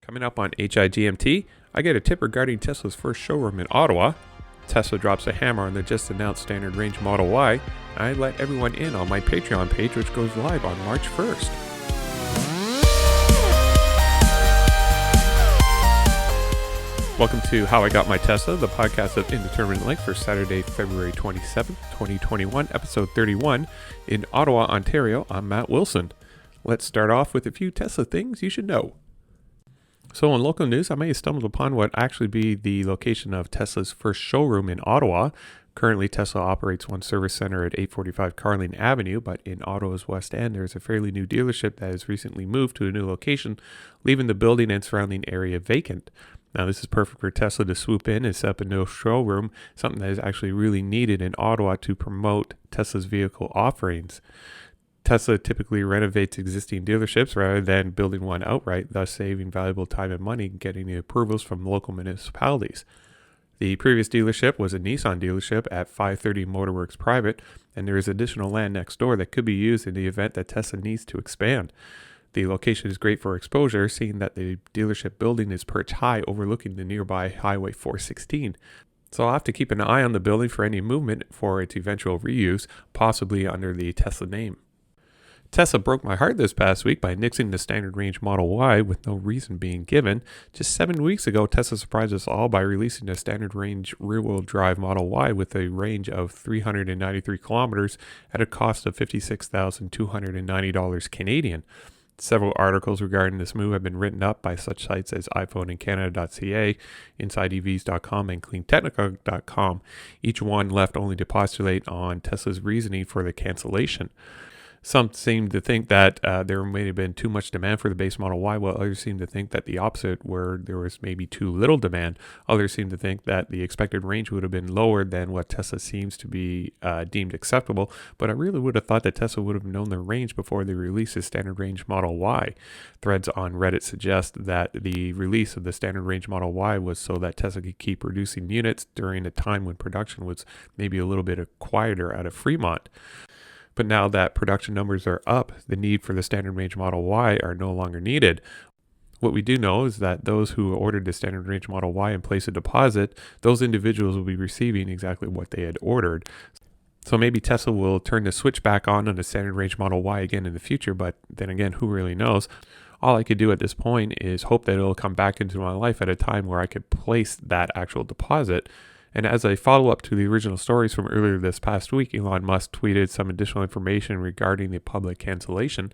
Coming up on HowIGMT, I get a tip regarding Tesla's first showroom in Ottawa. Tesla drops a hammer on the just announced standard range Model Y. I let everyone in on my Patreon page, which goes live on March 1st. Welcome to How I Got My Tesla, the podcast of indeterminate length for Saturday, February 27th, 2021, episode 31. In Ottawa, Ontario, I'm Matt Wilson. Let's start off with a few Tesla things you should know. So in local news, I may have stumbled upon what actually be the location of Tesla's first showroom in Ottawa. Currently, Tesla operates one service center at 845 Carling Avenue, but in Ottawa's West End, there is a fairly new dealership that has recently moved to a new location, leaving the building and surrounding area vacant. Now, this is perfect for Tesla to swoop in and set up a new showroom, something that is actually really needed in Ottawa to promote Tesla's vehicle offerings. Tesla typically renovates existing dealerships rather than building one outright, thus saving valuable time and money getting the approvals from local municipalities. The previous dealership was a Nissan dealership at 530 Motorworks Private, and there is additional land next door that could be used in the event that Tesla needs to expand. The location is great for exposure, seeing that the dealership building is perched high overlooking the nearby Highway 416. So I'll have to keep an eye on the building for any movement for its eventual reuse, possibly under the Tesla name. Tesla broke my heart this past week by nixing the standard range Model Y with no reason being given. Just 7 weeks ago, Tesla surprised us all by releasing a standard range rear-wheel drive Model Y with a range of 393 kilometers at a cost of $56,290 Canadian. Several articles regarding this move have been written up by such sites as iPhoneInCanada.ca, InsideEVs.com, and CleanTechnica.com, each one left only to postulate on Tesla's reasoning for the cancellation. Some seem to think that there may have been too much demand for the base Model Y, while others seem to think that the opposite, where there was maybe too little demand. Others seem to think that the expected range would have been lower than what Tesla seems to be deemed acceptable, but I really would have thought that Tesla would have known their range before they released the standard range Model Y. Threads on Reddit suggest that the release of the standard range Model Y was so that Tesla could keep producing units during a time when production was maybe a little bit quieter out of Fremont. But now that production numbers are up, the need for the standard range Model Y are no longer needed. What we do know is that those who ordered the standard range Model Y and placed a deposit, those individuals will be receiving exactly what they had ordered. So maybe Tesla will turn the switch back on the standard range Model Y again in the future, but then again, who really knows? All I could do at this point is hope that it'll come back into my life at a time where I could place that actual deposit. And as a follow-up to the original stories from earlier this past week, Elon Musk tweeted some additional information regarding the public cancellation.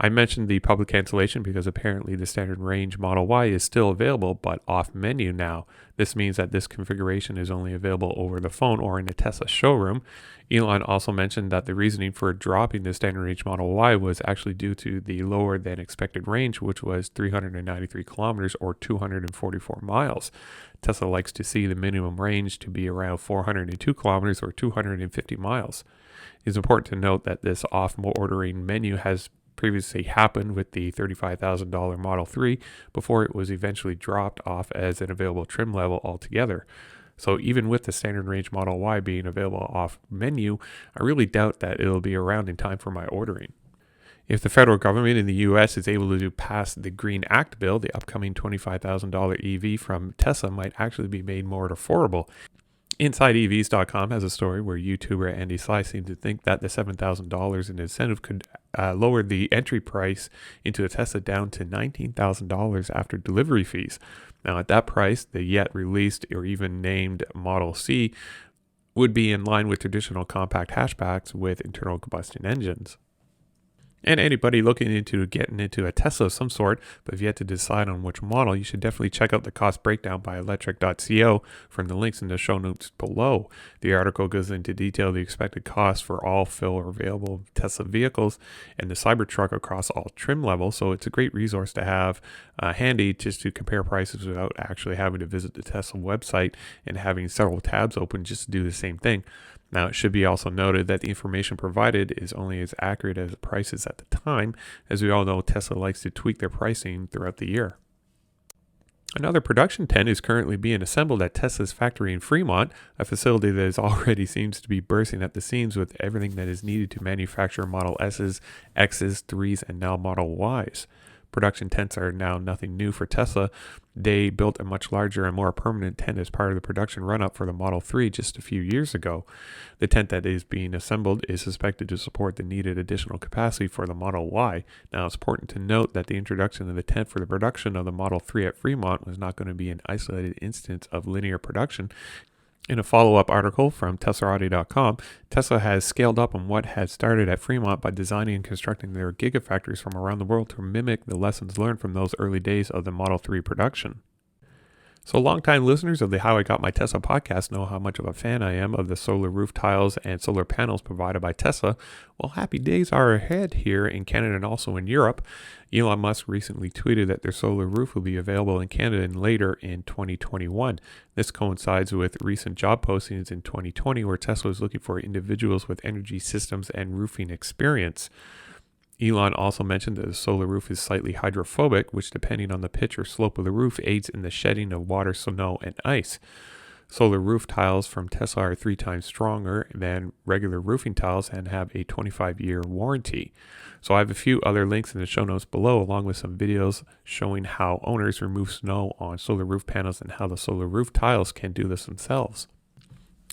I mentioned the public cancellation because apparently the standard range Model Y is still available, but off menu now. This means that this configuration is only available over the phone or in a Tesla showroom. Elon also mentioned that the reasoning for dropping the standard range Model Y was actually due to the lower than expected range, which was 393 kilometers or 244 miles. Tesla likes to see the minimum range to be around 402 kilometers or 250 miles. It's important to note that this off-ordering menu has previously happened with the $35,000 Model 3 before it was eventually dropped off as an available trim level altogether. So even with the standard range Model Y being available off menu, I really doubt that it'll be around in time for my ordering. If the federal government in the U.S. is able to pass the Green Act bill, the upcoming $25,000 EV from Tesla might actually be made more affordable. InsideEVs.com has a story where YouTuber Andy Sly seemed to think that the $7,000 in incentive could lower the entry price into a Tesla down to $19,000 after delivery fees. Now, at that price, the yet released or even named Model C would be in line with traditional compact hatchbacks with internal combustion engines. And anybody looking into getting into a Tesla of some sort, but have yet to decide on which model, you should definitely check out the cost breakdown by electric.co from the links in the show notes below. The article goes into detail the expected cost for all fill or available Tesla vehicles and the Cybertruck across all trim levels, so it's a great resource to have handy just to compare prices without actually having to visit the Tesla website and having several tabs open just to do the same thing. Now, it should be also noted that the information provided is only as accurate as the prices at the time. As we all know, Tesla likes to tweak their pricing throughout the year. Another production tent is currently being assembled at Tesla's factory in Fremont, a facility that already seems to be bursting at the seams with everything that is needed to manufacture Model S's, X's, 3s, and now Model Ys. production tents are now nothing new for Tesla. They built a much larger and more permanent tent as part of the production run-up for the Model 3 just a few years ago. The tent that is being assembled is suspected to support the needed additional capacity for the Model Y. Now, it's important to note that the introduction of the tent for the production of the Model 3 at Fremont was not going to be an isolated instance of linear production. In a follow-up article from TeslaAudio.com, Tesla has scaled up on what had started at Fremont by designing and constructing their Gigafactories from around the world to mimic the lessons learned from those early days of the Model 3 production. So longtime listeners of the How I Got My Tesla podcast know how much of a fan I am of the solar roof tiles and solar panels provided by Tesla. Well, happy days are ahead here in Canada and also in Europe. Elon Musk recently tweeted that their solar roof will be available in Canada and later in 2021. This coincides with recent job postings in 2020 where Tesla is looking for individuals with energy systems and roofing experience. Elon also mentioned that the solar roof is slightly hydrophobic, which depending on the pitch or slope of the roof aids in the shedding of water, snow, and ice. Solar roof tiles from Tesla are 3 times stronger than regular roofing tiles and have a 25-year warranty. So I have a few other links in the show notes below, along with some videos showing how owners remove snow on solar roof panels and how the solar roof tiles can do this themselves.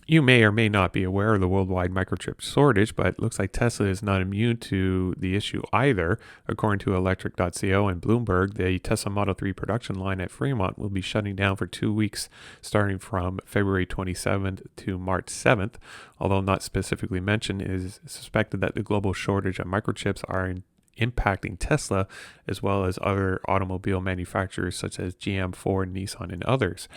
You may or may not be aware of the worldwide microchip shortage, but it looks like Tesla is not immune to the issue either. According to Electric.co and Bloomberg, the Tesla Model 3 production line at Fremont will be shutting down for 2 weeks, starting from February 27th to March 7th. Although not specifically mentioned, it is suspected that the global shortage of microchips are impacting Tesla, as well as other automobile manufacturers such as GM, Ford, Nissan, and others.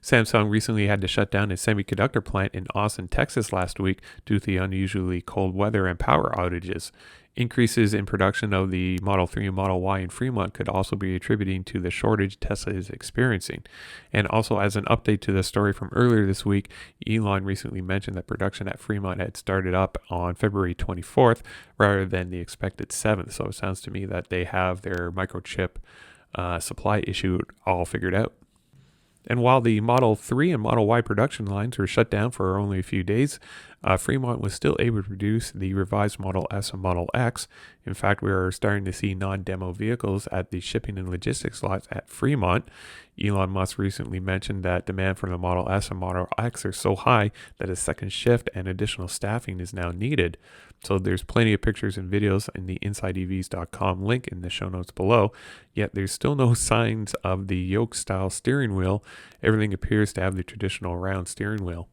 Samsung recently had to shut down its semiconductor plant in Austin, Texas last week due to the unusually cold weather and power outages. Increases in production of the Model 3 and Model Y in Fremont could also be attributing to the shortage Tesla is experiencing. And also, as an update to the story from earlier this week, Elon recently mentioned that production at Fremont had started up on February 24th rather than the expected 7th. So it sounds to me that they have their microchip supply issue all figured out. And while the Model 3 and Model Y production lines were shut down for only a few days, Fremont was still able to produce the revised Model S and Model X. In fact, we are starting to see non-demo vehicles at the shipping and logistics lots at Fremont. Elon Musk recently mentioned that demand for the Model S and Model X are so high that a second shift and additional staffing is now needed. So there's plenty of pictures and videos in the InsideEVs.com link in the show notes below, yet there's still no signs of the yoke-style steering wheel. Everything appears to have the traditional round steering wheel.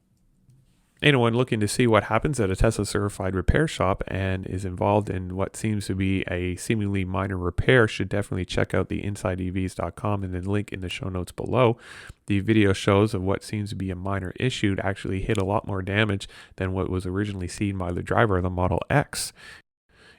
Anyone looking to see what happens at a Tesla certified repair shop and is involved in what seems to be a seemingly minor repair should definitely check out the InsideEVs.com and the link in the show notes below. The video shows of what seems to be a minor issue to actually hit a lot more damage than what was originally seen by the driver of the Model X.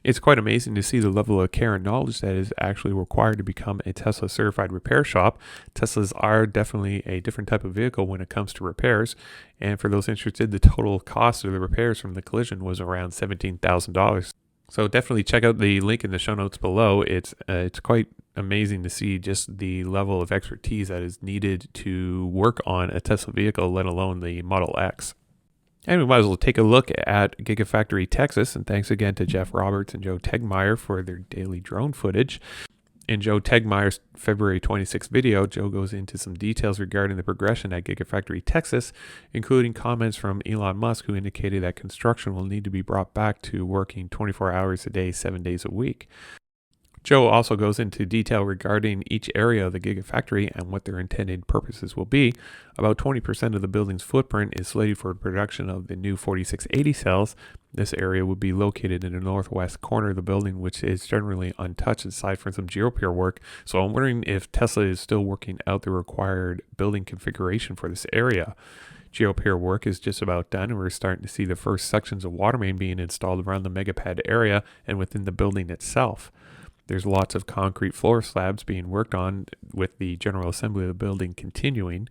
It's quite amazing to see the level of care and knowledge that is actually required to become a Tesla certified repair shop. Teslas are definitely a different type of vehicle when it comes to repairs. And for those interested, the total cost of the repairs from the collision was around $17,000. So definitely check out the link in the show notes below. It's quite amazing to see just the level of expertise that is needed to work on a Tesla vehicle, let alone the Model X. And we might as well take a look at Gigafactory, Texas. And thanks again to Jeff Roberts and Joe Tegmeyer for their daily drone footage. In Joe Tegmeyer's February 26th video, Joe goes into some details regarding the progression at Gigafactory, Texas, including comments from Elon Musk, who indicated that construction will need to be brought back to working 24 hours a day, 7 days a week. Joe also goes into detail regarding each area of the Gigafactory and what their intended purposes will be. About 20% of the building's footprint is slated for production of the new 4680 cells. This area would be located in the northwest corner of the building, which is generally untouched aside from some geopier work. So I'm wondering if Tesla is still working out the required building configuration for this area. Geopier work is just about done, and we're starting to see the first sections of water main being installed around the megapad area and within the building itself. There's lots of concrete floor slabs being worked on with the general assembly of the building continuing.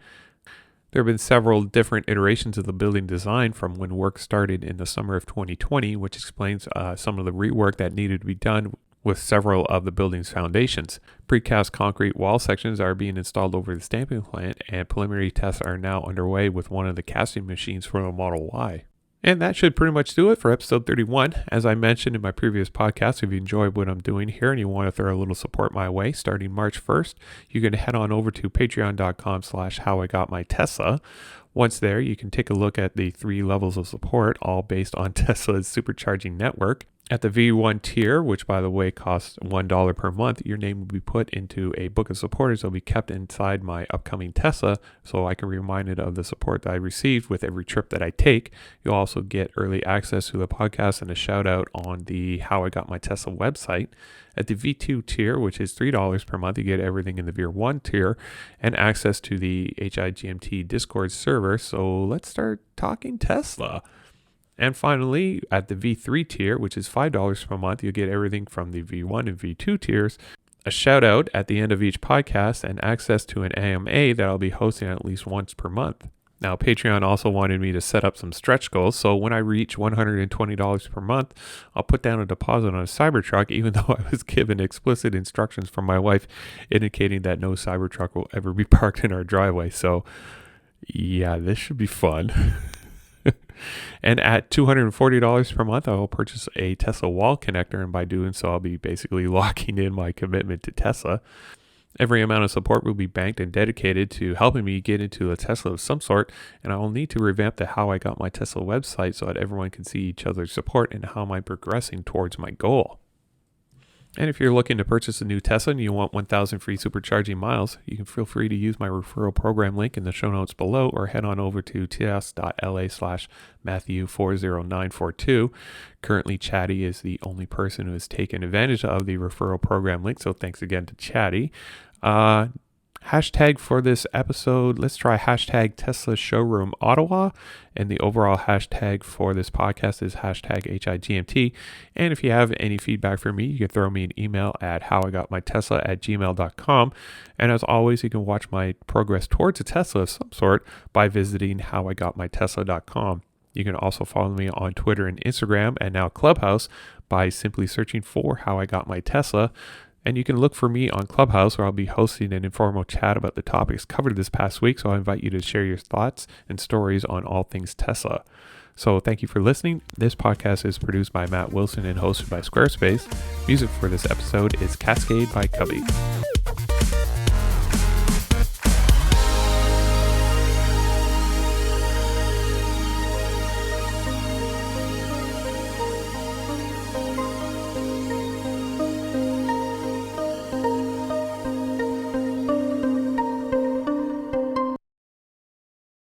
There have been several different iterations of the building design from when work started in the summer of 2020, which explains some of the rework that needed to be done with several of the building's foundations. Precast concrete wall sections are being installed over the stamping plant, and preliminary tests are now underway with one of the casting machines for the Model Y. And that should pretty much do it for episode 31. As I mentioned in my previous podcast, if you enjoy what I'm doing here and you want to throw a little support my way, starting March 1st, you can head on over to patreon.com/HowIGotMyTesla. Once there, you can take a look at the 3 levels of support, all based on Tesla's supercharging network. At the V1 tier, which by the way costs $1 per month, your name will be put into a book of supporters that will be kept inside my upcoming Tesla, so I can be reminded of the support that I received with every trip that I take. You'll also get early access to the podcast and a shout out on the How I Got My Tesla website. At the V2 tier, which is $3 per month, you get everything in the V1 tier and access to the HowIGMT Discord server. So let's start talking Tesla. And finally, at the V3 tier, which is $5 per month, you'll get everything from the V1 and V2 tiers, a shout out at the end of each podcast, and access to an AMA that I'll be hosting at least once per month. Now, Patreon also wanted me to set up some stretch goals, so when I reach $120 per month, I'll put down a deposit on a Cybertruck, even though I was given explicit instructions from my wife indicating that no Cybertruck will ever be parked in our driveway. So, yeah, this should be fun. And at $240 per month, I will purchase a Tesla wall connector, and by doing so, I'll be basically locking in my commitment to Tesla. Every amount of support will be banked and dedicated to helping me get into a Tesla of some sort, and I will need to revamp the How I Got My Tesla website so that everyone can see each other's support and how I'm progressing towards my goal. And if you're looking to purchase a new Tesla and you want 1,000 free supercharging miles, you can feel free to use my referral program link in the show notes below, or head on over to ts.la/Matthew40942. Currently, Chatty is the only person who has taken advantage of the referral program link, so thanks again to Chatty. Hashtag for this episode, let's try hashtag Tesla Showroom Ottawa, and the overall hashtag for this podcast is hashtag HIGMT. And if you have any feedback for me, you can throw me an email at howigotmytesla@gmail.com. And as always, you can watch my progress towards a Tesla of some sort by visiting howigotmytesla.com. You can also follow me on Twitter and Instagram, and now ClubHouse, by simply searching for How I Got My Tesla. And you can look for me on ClubHouse, where I'll be hosting an informal chat about the topics covered this past week. So I invite you to share your thoughts and stories on all things Tesla. So thank you for listening. This podcast is produced by Matt Wilson and hosted by Squarespace. Music for this episode is Cascade by Cubby.